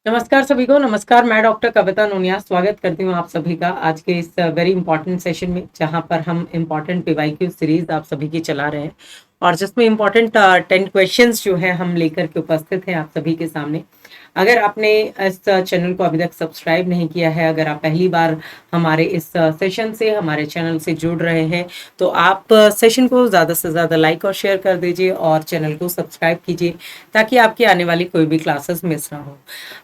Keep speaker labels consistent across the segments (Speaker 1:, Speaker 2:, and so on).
Speaker 1: नमस्कार सभी को। नमस्कार, मैं डॉक्टर कविता नोनिया स्वागत करती हूँ आप सभी का आज के इस वेरी इंपॉर्टेंट सेशन में, जहाँ पर हम इंपॉर्टेंट पीवाईक्यू सीरीज आप सभी की चला रहे हैं और जिसमें इंपॉर्टेंट 10 क्वेश्चंस जो है हम लेकर के उपस्थित हैं आप सभी के सामने। अगर आपने इस चैनल को अभी तक सब्सक्राइब नहीं किया है, अगर आप पहली बार हमारे इस सेशन से हमारे चैनल से जुड़ रहे हैं, तो आप सेशन को ज़्यादा से ज़्यादा लाइक और शेयर कर दीजिए और चैनल को सब्सक्राइब कीजिए ताकि आपकी आने वाली कोई भी क्लासेस मिस ना हो।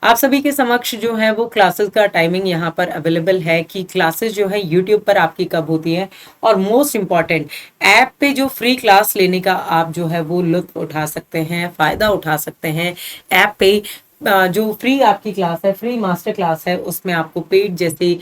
Speaker 1: आप सभी के समक्ष जो है वो क्लासेस का टाइमिंग यहाँ पर अवेलेबल है कि क्लासेस जो है यूट्यूब पर आपकी कब होती है, और मोस्ट इम्पॉर्टेंट ऐप पे जो फ्री क्लास लेने का आप जो है वो लुत्फ उठा सकते हैं, फ़ायदा उठा सकते हैं। ऐप पे जो फ्री आपकी क्लास है, फ्री मास्टर क्लास है, उसमें आपको पेड जैसे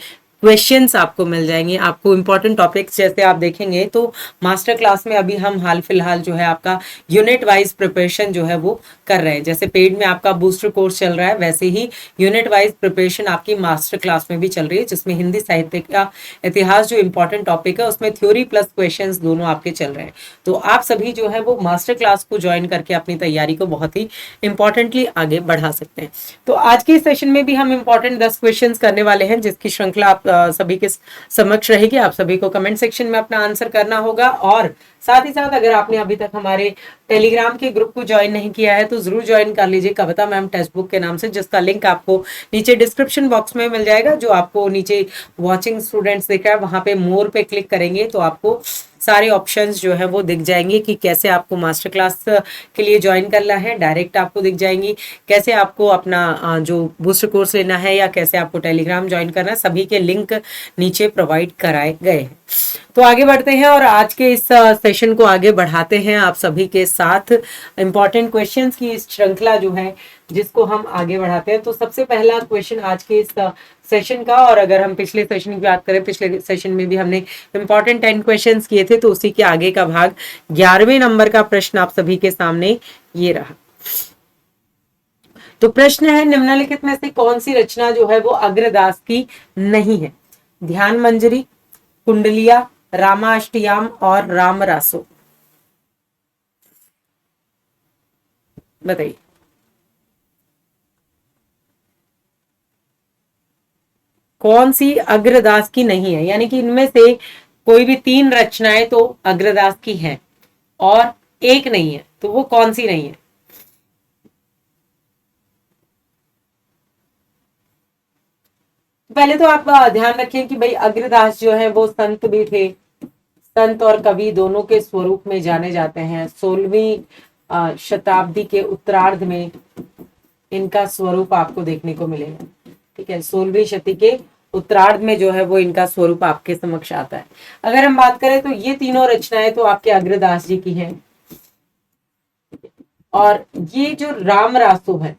Speaker 1: क्वेश्चंस आपको मिल जाएंगे। आपको इंपॉर्टेंट टॉपिक्स जैसे आप देखेंगे तो मास्टर क्लास में अभी हम हाल फिलहाल जो है आपका यूनिट वाइज प्रिपरेशन जो है वो कर रहे हैं। जैसे पेड में आपका बूस्टर कोर्स चल रहा है, वैसे ही यूनिट वाइज प्रिपरेशन आपकी मास्टर क्लास में भी चल रही है, जिसमें हिंदी साहित्य का इतिहास जो इंपॉर्टेंट टॉपिक है उसमें थ्योरी प्लस क्वेश्चंस दोनों आपके चल रहे हैं। तो आप सभी जो है वो मास्टर क्लास को ज्वाइन करके अपनी तैयारी को बहुत ही इंपॉर्टेंटली आगे बढ़ा सकते हैं। तो आज के सेशन में भी हम इंपॉर्टेंट 10 क्वेश्चंस करने वाले हैं, जिसकी श्रृंखला आप सभी के समक्ष रहेगी। आप सभी को कमेंट सेक्शन में अपना आंसर करना होगा, और साथ ही साथ अगर आपने अभी तक हमारे टेलीग्राम के ग्रुप को ज्वाइन नहीं किया है तो जरूर ज्वाइन कर लीजिए, कविता मैम टेक्स्ट बुक के नाम से, जिसका लिंक आपको नीचे डिस्क्रिप्शन बॉक्स में मिल जाएगा। जो आपको नीचे वॉचिंग स्टूडेंट्स दिख रहा है, वहां पे मोर पे क्लिक करेंगे तो आपको सारे ऑप्शंस जो है वो दिख जाएंगे कि कैसे आपको मास्टर क्लास के लिए ज्वाइन करना है, डायरेक्ट आपको दिख जाएंगी। कैसे आपको अपना जो बूस्टर कोर्स लेना है या कैसे आपको टेलीग्राम ज्वाइन करना है, सभी के लिंक नीचे प्रोवाइड कराए गए हैं। तो आगे बढ़ते हैं और आज के इस सेशन को आगे बढ़ाते हैं आप सभी के साथ इंपॉर्टेंट क्वेश्चंस की इस श्रृंखला जो है जिसको हम आगे बढ़ाते हैं। तो सबसे पहला क्वेश्चन आज के इस सेशन का, और अगर हम पिछले सेशन की बात करें, पिछले सेशन में भी हमने इंपॉर्टेंट 10 क्वेश्चंस किए थे, तो उसी के आगे का भाग 11वें नंबर का प्रश्न आप सभी के सामने ये रहा। तो प्रश्न है, निम्नलिखित में से कौन सी रचना जो है वो अग्रदास की नहीं है? ध्यान मंजरी, कुंडलिया, रामाष्टयाम और रामरासो। बताइए कौन सी अग्रदास की नहीं है, यानी कि इनमें से कोई भी 3 रचनाएं तो अग्रदास की हैं और एक नहीं है, तो वो कौन सी नहीं है? पहले तो आप ध्यान रखें कि भाई अग्रदास जो है वो संत भी थे, संत और कवि दोनों के स्वरूप में जाने जाते हैं। 16वीं शताब्दी के उत्तरार्ध में इनका स्वरूप आपको देखने को मिलेगा। ठीक है, 16वीं शती के उत्तरार्ध में जो है वो इनका स्वरूप आपके समक्ष आता है। अगर हम बात करें तो ये तीनों रचनाएं तो आपके अग्रदास जी की हैं, और ये जो राम रासो है,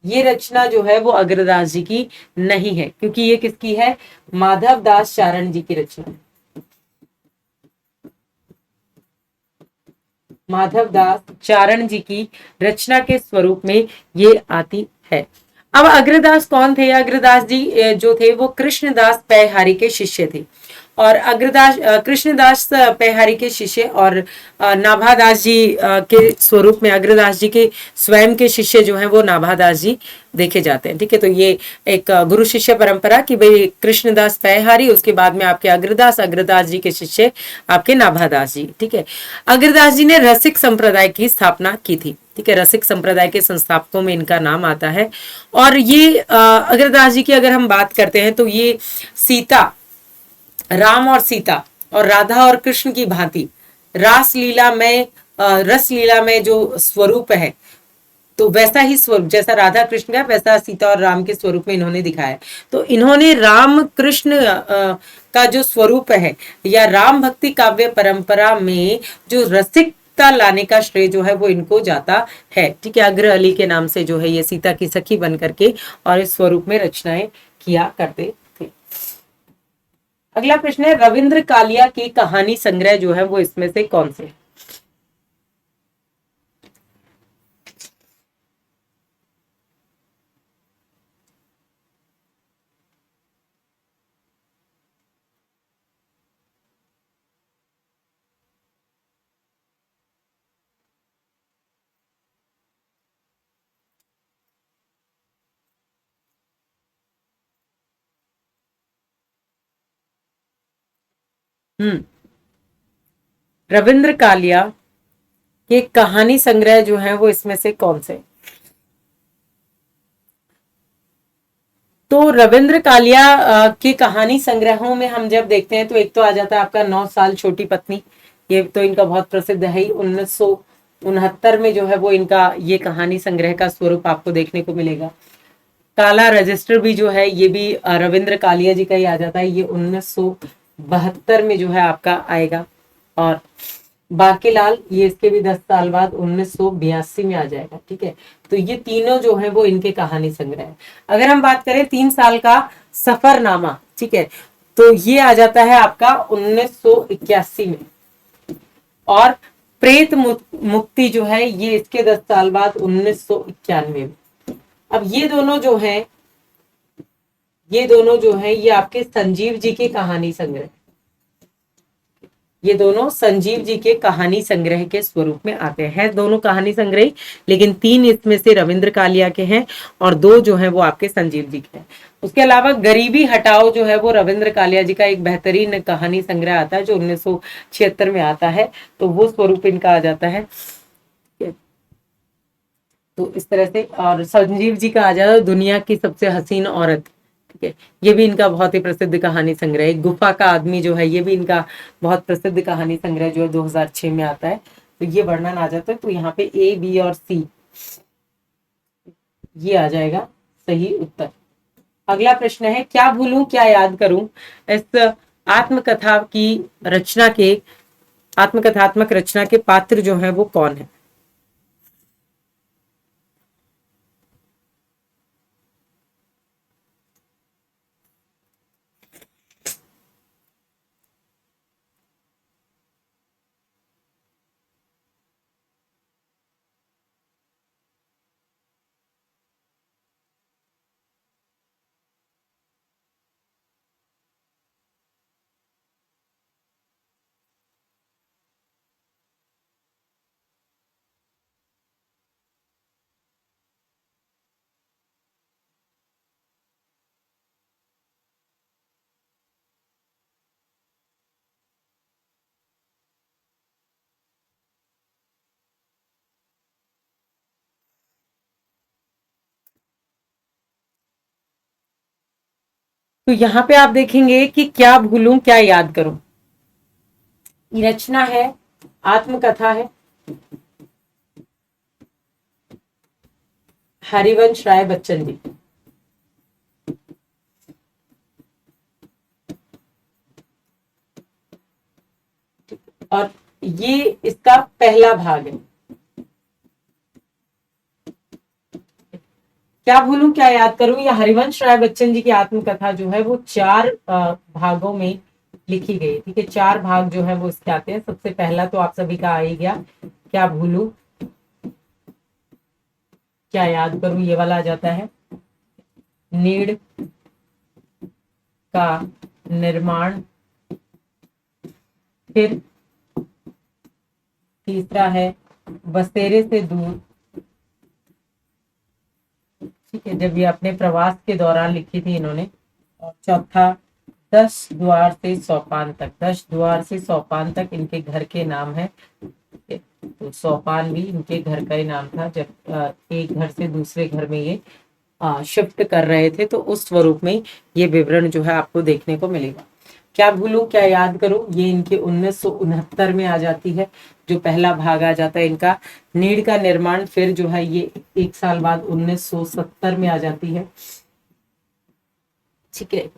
Speaker 1: ये रचना जो है वो अग्रदास जी की नहीं है, क्योंकि ये किसकी है? माधव दास चारण जी की रचना है। माधव दास चारण जी की रचना के स्वरूप में ये आती है। अब अग्रदास कौन थे? अग्रदास जी जो थे वो कृष्णदास पैहारी के शिष्य थे, और अग्रदास कृष्णदास पैहारी के शिष्य और नाभादास जी के स्वरूप में अग्रदास जी के स्वयं के शिष्य जो हैं वो नाभादास जी देखे जाते हैं। ठीक है, तो ये एक गुरु शिष्य परंपरा कि भाई कृष्णदास पैहारी, उसके बाद में आपके अग्रदास, अग्रदास जी के शिष्य आपके नाभादास जी। ठीक है, अग्रदास जी ने रसिक संप्रदाय की स्थापना की थी। ठीक है, रसिक संप्रदाय के संस्थापकों में इनका नाम आता है। और ये अग्रदास जी की अगर हम बात करते हैं तो ये सीता, राम और सीता और राधा और कृष्ण की भांति रास लीला में रस लीला में जो स्वरूप है, तो वैसा ही स्वरूप जैसा राधा कृष्ण का, वैसा सीता और राम के स्वरूप में इन्होंने दिखाया। तो इन्होंने राम कृष्ण का जो स्वरूप है, या राम भक्ति काव्य परंपरा में जो रसिकता लाने का श्रेय जो है वो इनको जाता है। ठीक है, अग्र अली के नाम से जो है ये सीता की सखी बन करके और इस स्वरूप में रचनाएं किया करते थे। अगला प्रश्न है, रविंद्र कालिया की कहानी संग्रह जो है वो इसमें से कौन से? हम्म रविंद्र कालिया के कहानी संग्रह जो है वो इसमें से कौन से? तो रविंद्र कालिया के कहानी संग्रहों में हम जब देखते हैं तो एक तो आ जाता है आपका 9 साल छोटी पत्नी। ये तो इनका बहुत प्रसिद्ध है ही। 1969 में जो है वो इनका ये कहानी संग्रह का स्वरूप आपको देखने को मिलेगा। काला रजिस्टर भी जो है ये भी रविंद्र कालिया जी का ही आ जाता है। ये 1972 में जो है आपका आएगा। और बाकीलाल ये इसके भी 10 साल बाद 1982 में आ जाएगा। ठीक है, तो ये तीनों जो है वो इनके कहानी संग्रह है। अगर हम बात करें 3 साल का सफरनामा, ठीक है, तो ये आ जाता है आपका 1981 में। और प्रेत मुक्ति जो है ये इसके 10 साल बाद 1991 में। अब ये दोनों जो है ये आपके संजीव जी के कहानी संग्रह, ये दोनों संजीव जी के कहानी संग्रह के स्वरूप में आते हैं। दोनों कहानी संग्रह, लेकिन 3 इसमें से रविंद्र कालिया के हैं और 2 जो है वो आपके संजीव जी के हैं। उसके अलावा गरीबी हटाओ जो है वो रविंद्र कालिया जी का एक बेहतरीन कहानी संग्रह आता है जो 1976 में आता है। तो वो स्वरूप इनका आ जाता है। तो इस तरह से, और संजीव जी का आ जाता है दुनिया की सबसे हसीन औरत। ठीक है, ये भी इनका बहुत ही प्रसिद्ध कहानी संग्रह है। गुफा का आदमी जो है ये भी इनका बहुत प्रसिद्ध कहानी संग्रह जो है 2006 में आता है। तो ये वर्णन आ जाता है। तो यहाँ पे A, B और C ये आ जाएगा सही उत्तर। अगला प्रश्न है, क्या भूलूं क्या याद करूं? इस आत्मकथा की रचना के आत्मकथात्मक रचना के पात्र जो है वो कौन है? तो यहाँ पे आप देखेंगे कि क्या भूलूं क्या याद करूं, रचना है, आत्मकथा है, हरिवंश राय बच्चन जी। और ये इसका पहला भाग है। क्या भूलूं क्या याद करूं, या हरिवंश राय बच्चन जी की आत्मकथा जो है वो 4 भागों में लिखी गई। ठीक है, 4 भाग जो है वो इसके आते हैं। सबसे पहला तो आप सभी का आ ही गया, क्या भूलूं क्या याद करूं, ये वाला आ जाता है। नीड़ का निर्माण, फिर तीसरा है बसेरे से दूर। ठीक है, जब ये अपने प्रवास के दौरान लिखी थी इन्होंने। और चौथा 10 द्वार से सोपान तक। 10 द्वार से सोपान तक इनके घर के नाम है। तो सोपान भी इनके घर का ही नाम था। जब एक घर से दूसरे घर में ये शिफ्ट कर रहे थे तो उस स्वरूप में ये विवरण जो है आपको देखने को मिलेगा। क्या भूलूं क्या याद करूं, ये इनके 1969 में आ जाती है। जो पहला भाग आ जाता है इनका नीड़ का निर्माण, फिर जो है ये 1 साल बाद 1970 में आ जाती है। ठीक है,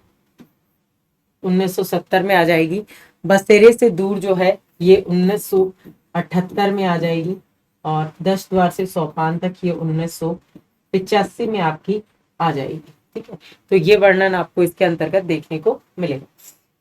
Speaker 1: 1970 में आ जाएगी। बसेरे से दूर जो है ये 1978 में आ जाएगी। और 10 द्वार से सोपान तक ये 1985 में आपकी आ जाएगी। ठीक है, तो ये वर्णन आपको इसके अंतर्गत देखने को मिलेगा।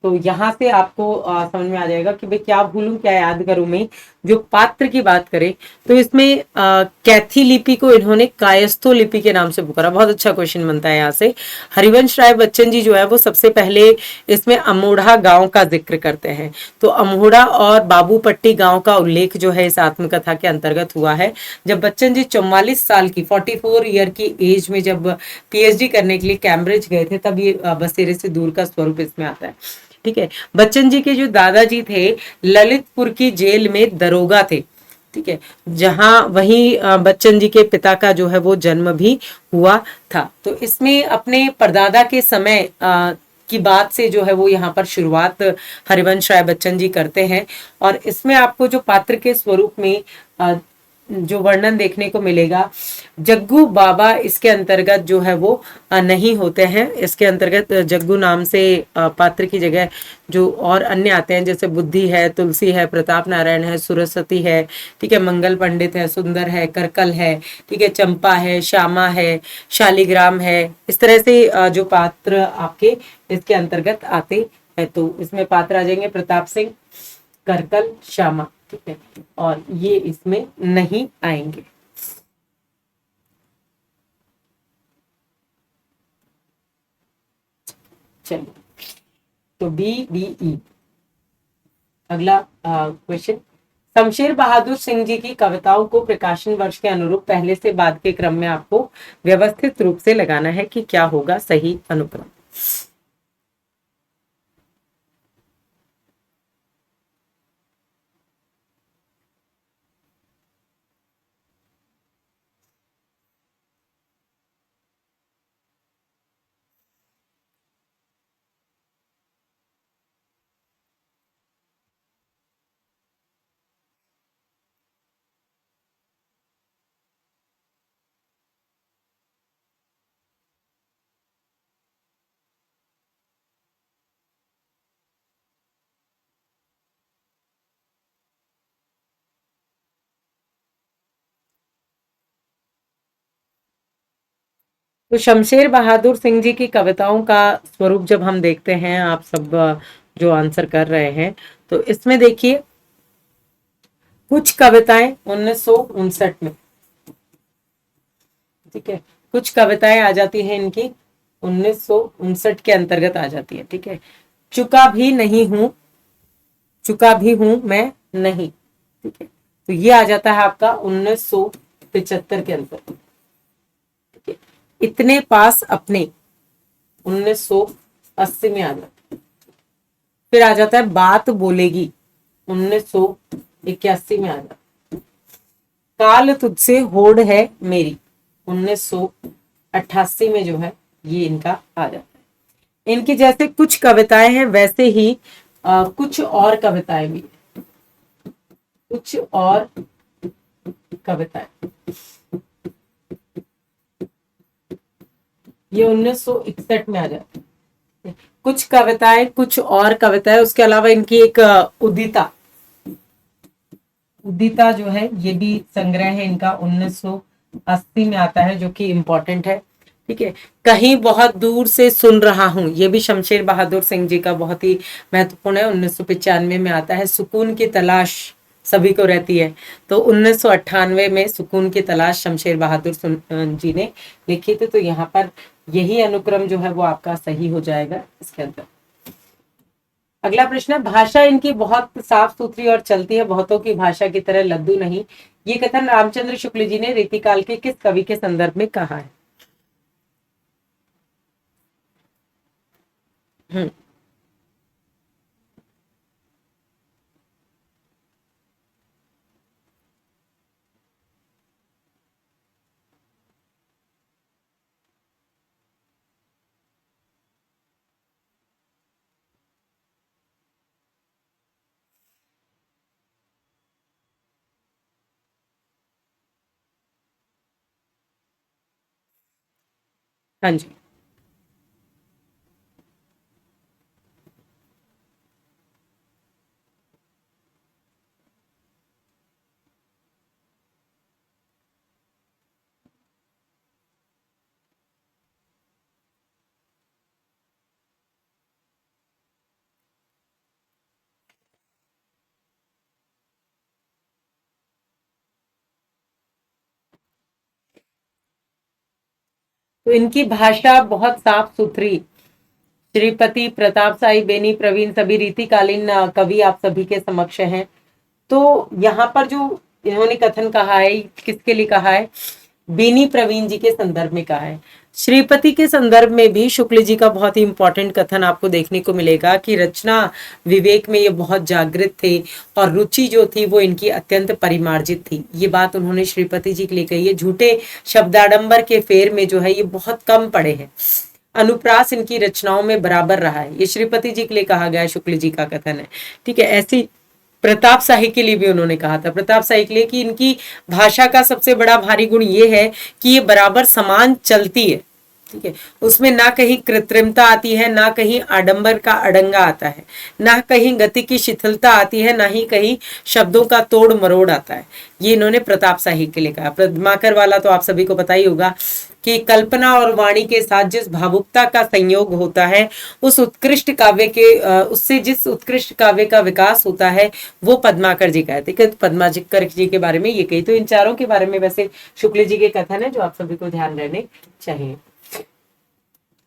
Speaker 1: तो यहाँ से आपको समझ में आ जाएगा कि भाई क्या भूलूं क्या याद करूं में जो पात्र की बात करें तो इसमें कैथी लिपि को इन्होंने कायस्थो लिपि के नाम से पुकारा। बहुत अच्छा क्वेश्चन बनता है यहाँ से। हरिवंश राय बच्चन जी जो है वो सबसे पहले इसमें अमोढ़ा गांव का जिक्र करते हैं। तो अमोढ़ा और बाबूपट्टी गांव का उल्लेख जो है इस आत्मकथा के अंतर्गत हुआ है। जब बच्चन जी 44 साल की 44 ईयर की एज में जब PhD करने के लिए कैम्ब्रिज गए थे तब ये बसेरे से दूर का स्वरूप इसमें आता है। ठीक है। बच्चन जी के जो दादाजी थे ललितपुर की जेल में दरोगा थे, ठीक है, जहां वहीं बच्चन जी के पिता का जो है वो जन्म भी हुआ था। तो इसमें अपने परदादा के समय की बात से जो है वो यहाँ पर शुरुआत हरिवंश राय बच्चन जी करते हैं। और इसमें आपको जो पात्र के स्वरूप में जो वर्णन देखने को मिलेगा, जग्गू बाबा इसके अंतर्गत जो है वो नहीं होते हैं। इसके अंतर्गत जग्गू नाम से पात्र की जगह जो और अन्य आते हैं, जैसे बुद्धि है, तुलसी है, प्रताप नारायण है, सुरसती है, ठीक है, मंगल पंडित है, सुंदर है, करकल है, ठीक है, चंपा है, श्यामा है, शालिग्राम है। इस तरह से जो पात्र आपके इसके अंतर्गत आते हैं, तो इसमें पात्र आ जाएंगे प्रताप सिंह, करकल, श्यामा, ठीक है, और ये इसमें नहीं आएंगे। चलिए, तो बी डी ई। अगला क्वेश्चन, शमशेर बहादुर सिंह जी की कविताओं को प्रकाशन वर्ष के अनुरूप पहले से बाद के क्रम में आपको व्यवस्थित रूप से लगाना है कि क्या होगा सही अनुक्रम। तो शमशेर बहादुर सिंह जी की कविताओं का स्वरूप जब हम देखते हैं, आप सब जो आंसर कर रहे हैं, तो इसमें देखिए कुछ कविताएं 1959 में, ठीक है, कुछ कविताएं आ जाती हैं इनकी 1959 के अंतर्गत आ जाती है, ठीक है। चुका भी नहीं हूं, चुका भी हूं मैं नहीं, ठीक है, तो ये आ जाता है आपका 1975 के अंतर्गत, ठीक है। इतने पास अपने 1980 में आ जाता है। फिर आ जाता है बात बोलेगी 1981 में आ जाता है। काल तुझसे होड़ है मेरी 1988 में जो है ये इनका आ जाता है। इनकी जैसे कुछ कविताएं हैं वैसे ही कुछ और कविताएं भी, कुछ और कविताएं, ये 1961 में आ जाती है। कुछ कविताएं, कुछ और कविताएं, उसके अलावा इनकी एक उदिता, उदिता जो है ये भी संग्रह है इनका 1980 में आता है, जो कि इंपॉर्टेंट है, ठीक है। कहीं बहुत दूर से सुन रहा हूं, ये भी शमशेर बहादुर सिंह जी का बहुत ही महत्वपूर्ण है, 1995 में आता है। सुकून की तलाश सभी को रहती है, तो 1998 में सुकून की तलाश शमशेर बहादुर जी ने लिखी थी। तो यहाँ पर यही अनुक्रम जो है वो आपका सही हो जाएगा इसके अंदर। अगला प्रश्न है, भाषा इनकी बहुत साफ सुथरी और चलती है, बहुतों की भाषा की तरह लद्दू नहीं। ये कथन रामचंद्र शुक्ल जी ने रीतिकाल के किस कवि के संदर्भ में कहा है? हम्म, हाँ जी। तो इनकी भाषा बहुत साफ सुथरी, श्रीपति, प्रताप साई, बेनी, प्रवीण सभी रीतिकालीन कवि आप सभी के समक्ष हैं। तो यहाँ पर जो इन्होंने कथन कहा है, किसके लिए कहा है? बेनी प्रवीण जी के संदर्भ में कहा है। श्रीपति के संदर्भ में भी शुक्ल जी का बहुत ही इंपॉर्टेंट कथन आपको देखने को मिलेगा कि रचना विवेक में ये बहुत जागृत थे और रुचि जो थी वो इनकी अत्यंत परिमार्जित थी। ये बात उन्होंने श्रीपति जी के लिए कही है। झूठे शब्दाडंबर के फेर में जो है ये बहुत कम पड़े हैं। अनुप्रास इनकी रचनाओं में बराबर रहा है। ये श्रीपति जी के लिए कहा गया है, शुक्ल जी का कथन है। ठीक है, ऐसी प्रताप शाही के लिए भी उन्होंने कहा था, प्रताप शाही के लिए, कि इनकी भाषा का सबसे बड़ा भारी गुण ये है कि ये बराबर समान चलती है। ठीक है, उसमें ना कहीं कृत्रिमता आती है, ना कहीं आडंबर का अड़ंगा आता है, ना कहीं गति की शिथिलता आती है, ना ही कहीं शब्दों का तोड़ मरोड़ आता है। ये इन्होंने प्रताप शाही के लिए कहा। पद्माकर वाला तो आप सभी को पता ही होगा कि कल्पना और वाणी के साथ जिस भावुकता का संयोग होता है, उस उत्कृष्ट काव्य के उससे जिस उत्कृष्ट काव्य का विकास होता है, वो पद्माकर जी कहते हैं। पद्माकर जी के बारे में ये कही। तो इन चारों के बारे में वैसे शुक्ल जी के कथन है जो आप सभी को ध्यान रहने चाहिए।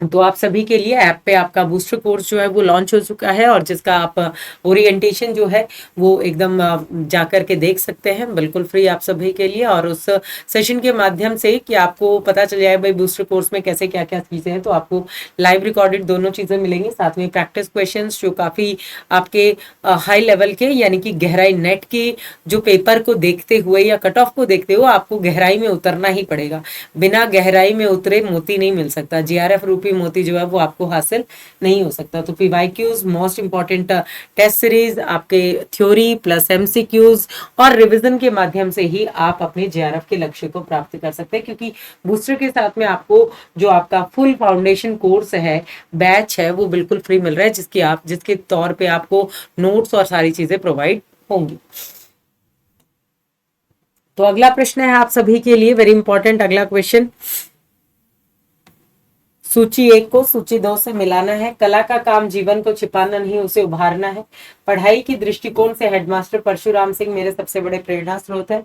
Speaker 1: तो आप सभी के लिए ऐप पे आपका बूस्टर कोर्स जो है वो लॉन्च हो चुका है, और जिसका आप ओरिएंटेशन जो है वो एकदम जाकर के देख सकते हैं, बिल्कुल फ्री आप सभी के लिए। और उस सेशन के माध्यम से कि आपको पता चल जाए भाई बूस्टर कोर्स में कैसे क्या क्या चीज़ें हैं, तो आपको लाइव रिकॉर्डेड दोनों चीज़ें मिलेंगी, साथ में प्रैक्टिस क्वेश्चंस जो काफ़ी आपके हाई लेवल के, यानी कि गहराई नेट के जो पेपर को देखते हुए या कट ऑफ को देखते हुए आपको गहराई में उतरना ही पड़ेगा। बिना गहराई में उतरे मोती नहीं मिल सकता, जीआरएफ रूपी मोती जो है वो आपको हासिल नहीं हो सकता। तो PYQs most important test series, आपके थ्योरी प्लस एमसीक्यूज और रिवीजन के माध्यम से ही आप अपने जेआरएफ के लक्ष्य को प्राप्त कर सकते हैं, क्योंकि बूस्टर के साथ में आपको जो आपका फुल फाउंडेशन कोर्स है, बैच है, वो बिल्कुल फ्री मिल रहा है, जिसके तौर पे आपको नोट्स और सारी चीजें प्रोवाइड होंगी। तो अगला प्रश्न है आप सभी के लिए, वेरी इंपॉर्टेंट अगला क्वेश्चन। सूची 1 को सूची 2 से मिलाना है। कला का काम जीवन को छिपाना नहीं, उसे उभारना है। पढ़ाई की दृष्टिकोण से हेडमास्टर परशुराम सिंह मेरे सबसे बड़े प्रेरणा स्रोत है।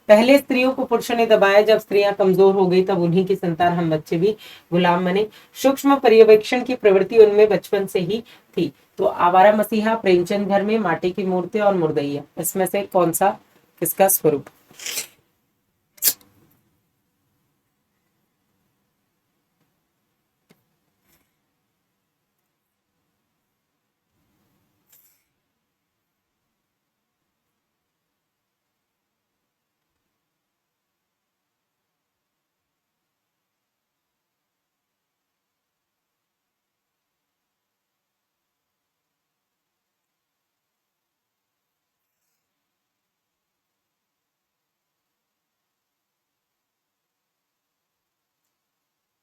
Speaker 1: पहले स्त्रियों को पुरुषों ने दबाया, जब स्त्रियां कमजोर हो गई तब उन्हीं की संतान हम बच्चे भी गुलाम बने। सूक्ष्म पर्यवेक्षण की प्रवृत्ति उनमें बचपन से ही थी। तो आवारा मसीहा, प्रेमचंद घर में, माटी की मूर्ति और मुर्दैया, इसमें से कौन सा किसका स्वरूप?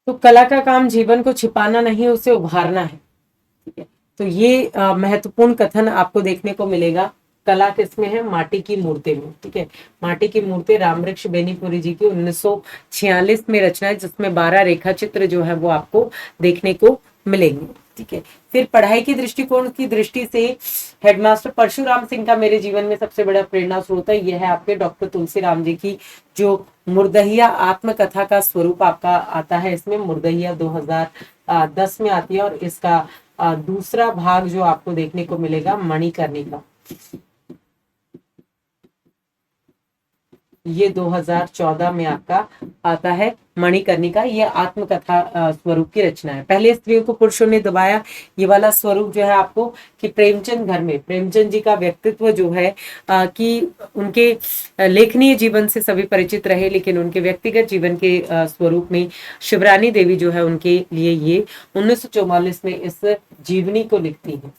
Speaker 1: तो कला का काम जीवन को छिपाना नहीं, उसे उभारना है। ठीक है, तो ये महत्वपूर्ण कथन आपको देखने को मिलेगा। कला किसमें है? माटी की मूर्ति में। ठीक है, माटी की मूर्ति रामवृक्ष बेनीपुरी जी की 1946 में रचना है, जिसमें 12 रेखा चित्र जो है वो आपको देखने को मिलेंगे। ठीक है, फिर पढ़ाई की दृष्टिकोण की दृष्टि से हेडमास्टर परशुराम सिंह का मेरे जीवन में सबसे बड़ा प्रेरणा स्रोत है, यह है आपके डॉक्टर तुलसीराम जी की जो मुर्दहिया आत्मकथा का स्वरूप आपका आता है। इसमें मुर्दहिया 2010 में आती है, और इसका दूसरा भाग जो आपको देखने को मिलेगा मणिकर्णिका, ये 2014 में आपका आता है मणिकर्णिका। ये आत्मकथा स्वरूप की रचना है। पहले स्त्रियों को पुरुषों ने दबाया, ये वाला स्वरूप जो है आपको कि प्रेमचंद घर में, प्रेमचंद जी का व्यक्तित्व जो है कि उनके लेखनीय जीवन से सभी परिचित रहे, लेकिन उनके व्यक्तिगत जीवन के स्वरूप में शिवरानी देवी जो है उनके लिए ये 1944 में इस जीवनी को लिखती है।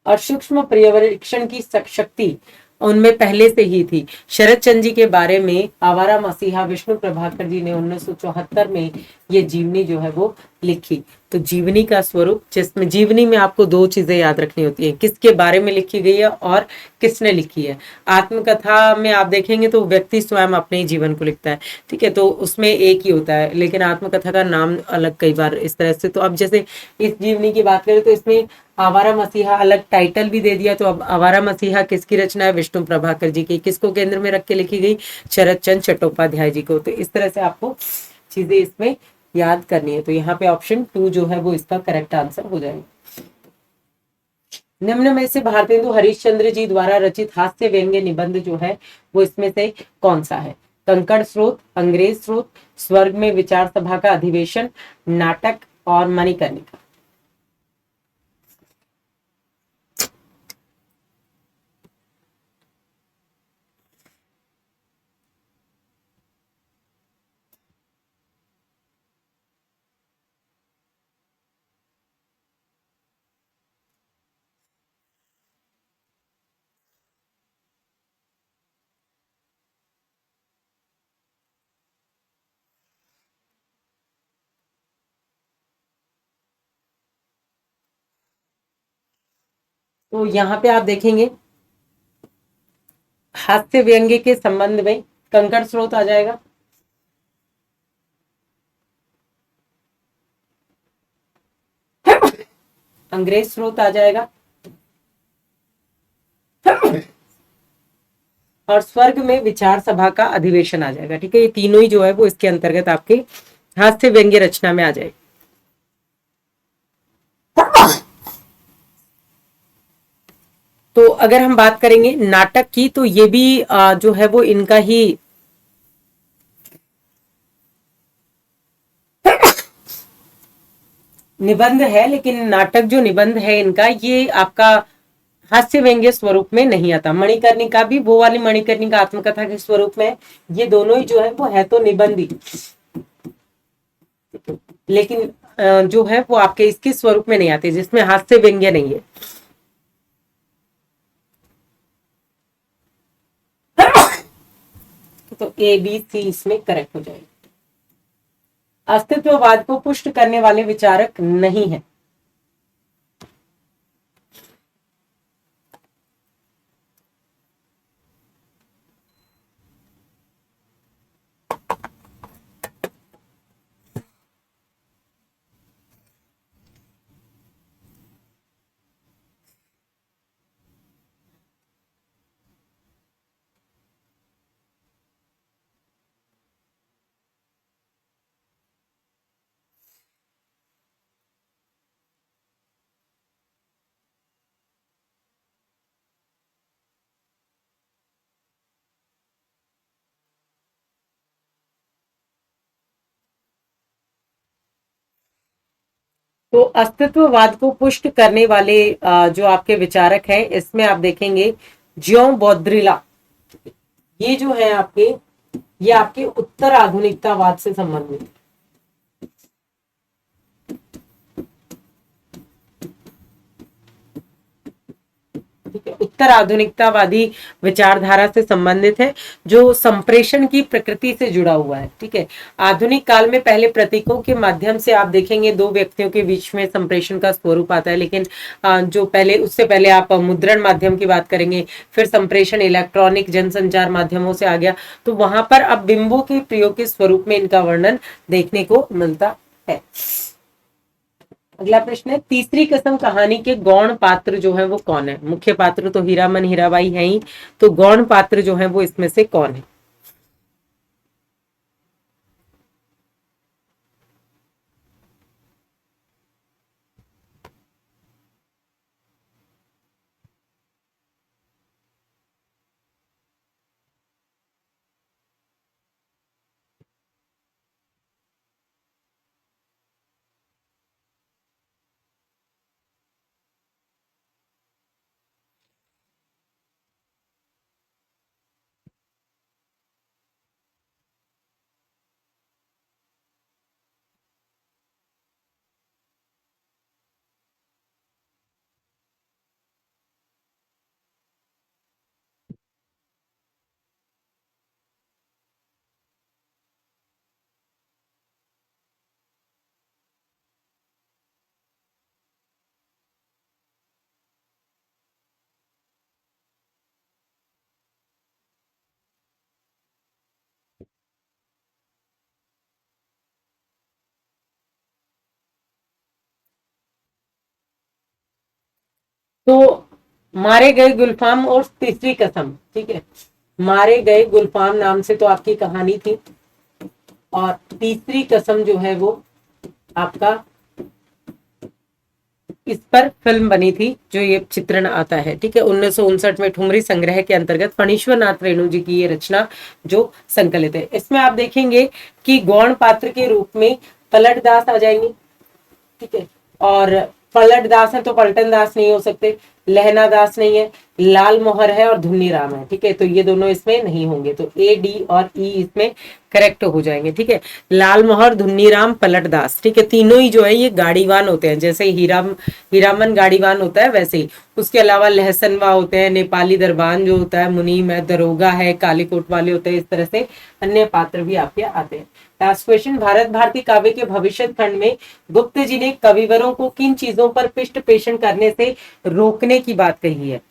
Speaker 1: और सूक्ष्म पर्यवेक्षण की शक्ति उनमें पहले से ही थी। शरद चंद्र जी के बारे में आवारा मसीहा विष्णु प्रभाकर जी ने 1974 में ये जीवनी जो है वो लिखी। तो जीवनी का स्वरूप, जिसमें जीवनी में आपको 2 चीजें याद रखनी होती है, किसके बारे में लिखी गई है और किसने लिखी है। आत्मकथा में आप देखेंगे तो व्यक्ति स्वयं अपने ही जीवन को लिखता है। ठीक है, तो उसमें एक ही होता है, लेकिन आत्मकथा का नाम अलग कई बार इस तरह से। तो अब जैसे इस जीवनी की बात करें तो इसमें आवारा मसीहा अलग टाइटल भी दे दिया। तो अब आवारा मसीहा किसकी रचना है? विष्णु प्रभाकर जी की। किसको केंद्र में रख के लिखी गई? शरद चंद्र चट्टोपाध्याय जी को। तो इस तरह से आपको चीजें इसमें याद करनी है। तो यहाँ पे ऑप्शन 2 जो है वो इसका करेक्ट आंसर हो जाएगा। निम्न में से भारतेंदु हरिश्चंद्र जी द्वारा रचित हास्य व्यंग्य निबंध जो है वो इसमें से कौन सा है? कंकड़ स्रोत, अंग्रेज स्रोत, स्वर्ग में विचार सभा का अधिवेशन, नाटक और मणिकर्णिका। तो यहाँ पे आप देखेंगे हास्य व्यंग्य के संबंध में कंकड़ स्रोत आ जाएगा, अंग्रेज स्रोत आ जाएगा, और स्वर्ग में विचार सभा का अधिवेशन आ जाएगा। ठीक है, ये तीनों ही जो है वो इसके अंतर्गत आपके हास्य व्यंग्य रचना में आ जाएगी। तो अगर हम बात करेंगे नाटक की, तो ये भी जो है वो इनका ही निबंध है, लेकिन नाटक जो निबंध है इनका, ये आपका हास्य व्यंग्य स्वरूप में नहीं आता। मणिकर्णिका भी वो वाली मणिकर्णिका आत्मकथा के स्वरूप में, ये दोनों ही जो है वो है तो निबंधी, लेकिन जो है वो आपके इसके स्वरूप में नहीं आते जिसमें हास्य व्यंग्य नहीं है। तो ए बी सी इसमें करेक्ट हो जाएगा। अस्तित्ववाद को पुष्ट करने वाले विचारक नहीं है। तो अस्तित्ववाद को पुष्ट करने वाले जो आपके विचारक हैं, इसमें आप देखेंगे ज्यो बौद्रिला, ये जो है आपके, ये आपके उत्तर आधुनिकतावाद से संबंधित है। ठीक है, उत्तर आधुनिकतावादी विचारधारा से संबंधित है, जो संप्रेषण की प्रकृति से जुड़ा हुआ है। ठीक है, आधुनिक काल में पहले प्रतीकों के माध्यम से आप देखेंगे दो व्यक्तियों के बीच में संप्रेषण का स्वरूप आता है, लेकिन जो पहले, उससे पहले आप मुद्रण माध्यम की बात करेंगे, फिर संप्रेषण इलेक्ट्रॉनिक जनसंचार माध्यमों से आ गया, तो वहां पर अब बिंबों के प्रयोग के स्वरूप में इनका वर्णन देखने को मिलता है। अगला प्रश्न है, तीसरी कसम कहानी के गौण पात्र जो है वो कौन है? मुख्य पात्र तो हीरामन हीराबाई है ही, तो गौण पात्र जो है वो इसमें से कौन है? तो मारे गए गुलफाम और तीसरी कसम। ठीक है, मारे गए गुलफाम नाम से तो आपकी कहानी थी, और तीसरी कसम जो है वो आपका इस पर फिल्म बनी थी, जो ये चित्रण आता है, ठीक है। 1959 में ठुमरी संग्रह के अंतर्गत फणीश्वर नाथ रेणु जी की ये रचना जो संकलित है। इसमें आप देखेंगे कि गौण पात्र के रूप में पलट दास आ जाएंगे, ठीक है। और पलट दास है तो पलटन दास नहीं हो सकते, लहना दास नहीं है, लाल मोहर है और धुन्नी राम है, ठीक है। तो ये दोनों इसमें नहीं होंगे, तो ए डी और ई इसमें करेक्ट हो जाएंगे, ठीक है। लाल मोहर, धुन्नी राम, पलट दास, ठीक है। तीनों ही जो है ये गाड़ीवान होते हैं, जैसे हीरामन गाड़ीवान होता है वैसे ही। उसके अलावा लहसनवा होते हैं, नेपाली दरबान जो होता है, मुनीम है, दरोगा है, कालीकोट वाले होते हैं। इस तरह से अन्य पात्र भी आपके आते हैं। लास्ट क्वेश्चन, भारत भारती काव्य के भविष्य खंड में गुप्त जी ने कविवरों को किन चीजों पर पृष्ठ पेषण करने से रोकने की बात कही है?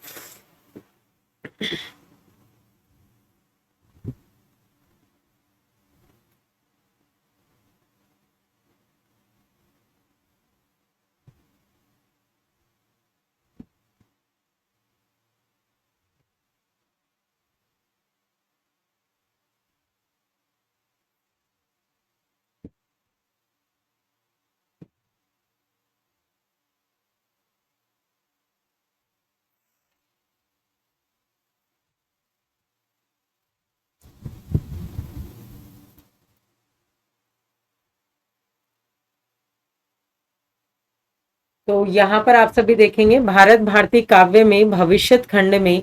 Speaker 1: तो यहाँ पर आप सभी देखेंगे भारत भारती काव्य में भविष्य खंड में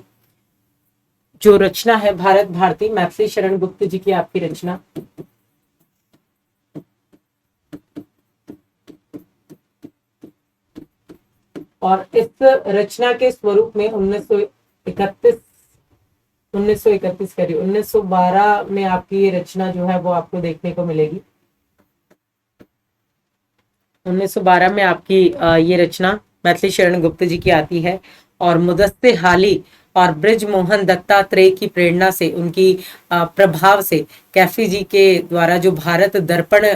Speaker 1: जो रचना है, भारत भारती मैथिली शरण गुप्त जी की आपकी रचना, और इस रचना के स्वरूप में 1931 करिए 1912 में आपकी ये रचना जो है वो आपको देखने को मिलेगी। 1912 में आपकी ये रचना मैथिली शरण गुप्त जी की आती है, और मुदस्से हाली और ब्रिज मोहन दत्तात्रेय की प्रेरणा से, उनकी प्रभाव से, कैफी जी के द्वारा जो भारत दर्पण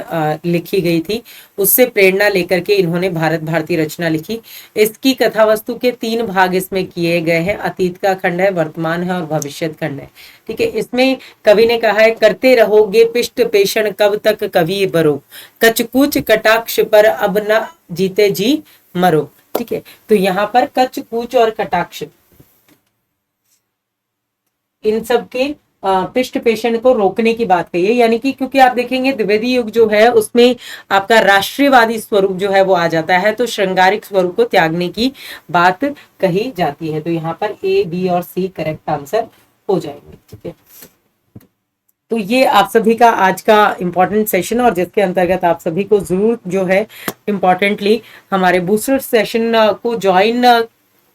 Speaker 1: लिखी गई थी, उससे प्रेरणा लेकर के इन्होंने भारत भारती रचना लिखी। इसकी कथा वस्तु के 3 भाग इसमें किए गए हैं, अतीत का खंड है, वर्तमान है और भविष्य खंड है, ठीक है। इसमें कवि ने कहा है, करते रहोगे पिष्ट पेषण कब तक कवि बरो, कचकूच कटाक्ष पर अब न जीते जी मरो, ठीक है। तो यहाँ पर कच कूच और कटाक्ष, इन सब के पिष्ट पेषण को रोकने की बात कही है। यानी कि क्योंकि आप देखेंगे द्विवेदी युग जो है उसमें आपका राष्ट्रीयवादी स्वरूप जो है वो आ जाता है, तो श्रृंगारिक स्वरूप को त्यागने की बात कही जाती है। तो यहाँ पर ए, बी और सी करेक्ट आंसर हो जाएंगे, ठीक है। तो ये आप सभी का आज का इम्पोर्टेंट सेशन, और जिसके अंतर्गत आप सभी को जरूर जो है इम्पोर्टेंटली हमारे बूस्टर सेशन को ज्वाइन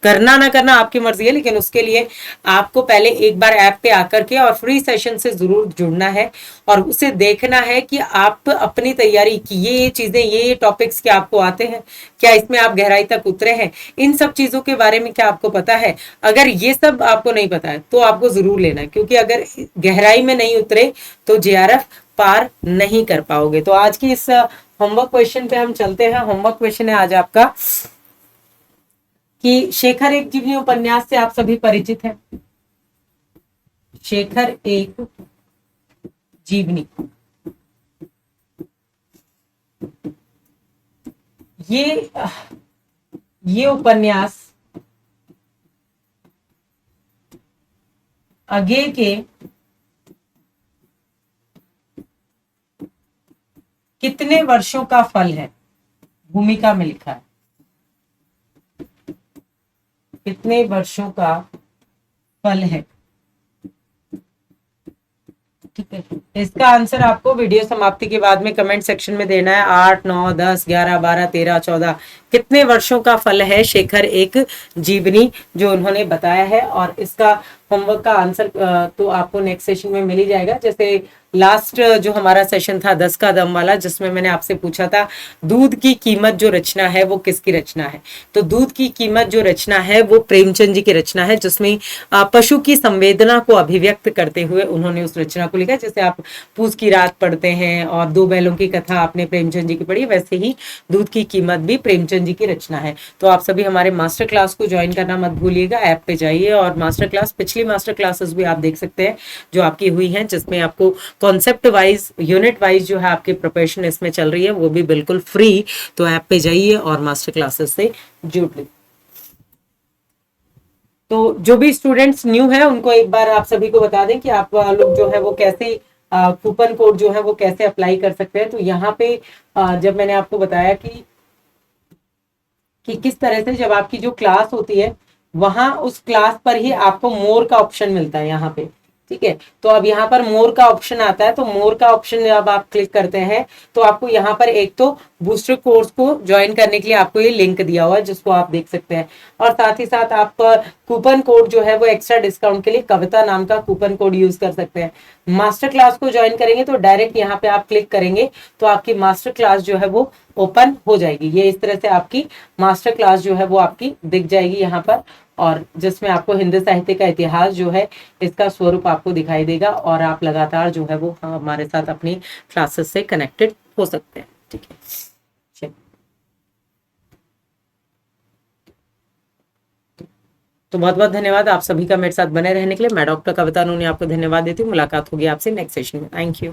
Speaker 1: करना ना करना आपकी मर्जी है, लेकिन उसके लिए आपको पहले एक बार ऐप पे आकर के और फ्री सेशन से जरूर जुड़ना है, और उसे देखना है कि आप अपनी तैयारी की ये चीजें, ये टॉपिक्स क्या आपको आते हैं, क्या इसमें आप गहराई तक उतरे हैं, इन सब चीजों के बारे में क्या आपको पता है। अगर ये सब आपको नहीं पता है तो आपको जरूर लेना है, क्योंकि अगर गहराई में नहीं उतरे तो जेआरएफ पार नहीं कर पाओगे। तो आज की इस होमवर्क क्वेश्चन पे हम चलते हैं। होमवर्क क्वेश्चन है आज आपका कि शेखर एक जीवनी उपन्यास से आप सभी परिचित हैं। शेखर एक जीवनी, ये उपन्यास आगे के कितने वर्षों का फल है? भूमिका में लिखा है कितने वर्षों का फल है, ठीक है। इसका आंसर आपको वीडियो समाप्ति के बाद में कमेंट सेक्शन में देना है। 8, 9, 10, 11, 12, 13, 14 कितने वर्षों का फल है शेखर एक जीवनी जो उन्होंने बताया है। और इसका होमवर्क का आंसर तो आपको नेक्स्ट सेशन में मिल ही जाएगा। जैसे लास्ट जो हमारा सेशन था 10 का दम वाला, जिसमें मैंने आपसे पूछा था दूध की कीमत जो रचना है वो किसकी रचना है, तो दूध की कीमत जो रचना है वो प्रेमचंद जी की रचना है, जिसमें पशु की संवेदना को अभिव्यक्त करते हुए उन्होंने उस रचना को लिखा। जैसे आप पूस की रात पढ़ते हैं और दो बैलों की कथा आपने प्रेमचंद जी की पढ़ी, वैसे ही दूध की कीमत भी प्रेमचंद जी की रचना है। तो आप सभी हमारे मास्टर क्लास को ज्वाइन करना मत भूलिएगा, ऐप पे जाइए और मास्टर क्लास, पिछली मास्टर क्लासेस भी आप देख सकते हैं जो आपकी हुई हैं, जिसमें आपको कॉन्सेप्ट वाइज, यूनिट वाइज जो है आपकी प्रिपरेशन इसमें चल रही है, वो भी बिल्कुल फ्री। तो ऐप पे जाइए और मास्टर क्लासेस से जुड़ लीजिए। तो जो भी स्टूडेंट्स न्यू है उनको एक बार आप सभी को बता दें कि आप लोग जो है वो कैसे कूपन कोड जो है वो कैसे अप्लाई कर सकते हैं। तो यहाँ पे जब मैंने आपको बताया कि किस तरह से जब आपकी जो क्लास होती है वहां उस क्लास पर ही आपको मोर का ऑप्शन मिलता है यहाँ पे, ठीक है। तो अब यहाँ पर मोर का ऑप्शन आता है, तो मोर का ऑप्शन जब आप क्लिक करते हैं तो आपको यहाँ पर एक तो बूस्टर कोर्स को ज्वाइन करने के लिए आपको ये लिंक दिया हुआ है जिसको आप देख सकते हैं, और साथ ही साथ आप कूपन कोड जो है वो एक्स्ट्रा डिस्काउंट के लिए कविता नाम का कूपन कोड यूज कर सकते हैं। मास्टर क्लास को ज्वाइन करेंगे तो डायरेक्ट यहाँ पे आप क्लिक करेंगे तो आपकी मास्टर क्लास जो है वो ओपन हो जाएगी। ये इस तरह से आपकी मास्टर क्लास जो है वो आपकी दिख जाएगी यहाँ पर, और जिसमें आपको हिंदी साहित्य का इतिहास जो है इसका स्वरूप आपको दिखाई देगा, और आप लगातार जो है वो हमारे साथ अपनी क्लासेस से कनेक्टेड हो सकते हैं, ठीक है। तो बहुत बहुत धन्यवाद आप सभी का मेरे साथ बने रहने के लिए। मैं डॉक्टर कविता नूनी आपको धन्यवाद देती हूँ। मुलाकात होगी आपसे नेक्स्ट सेशन में। Thank you.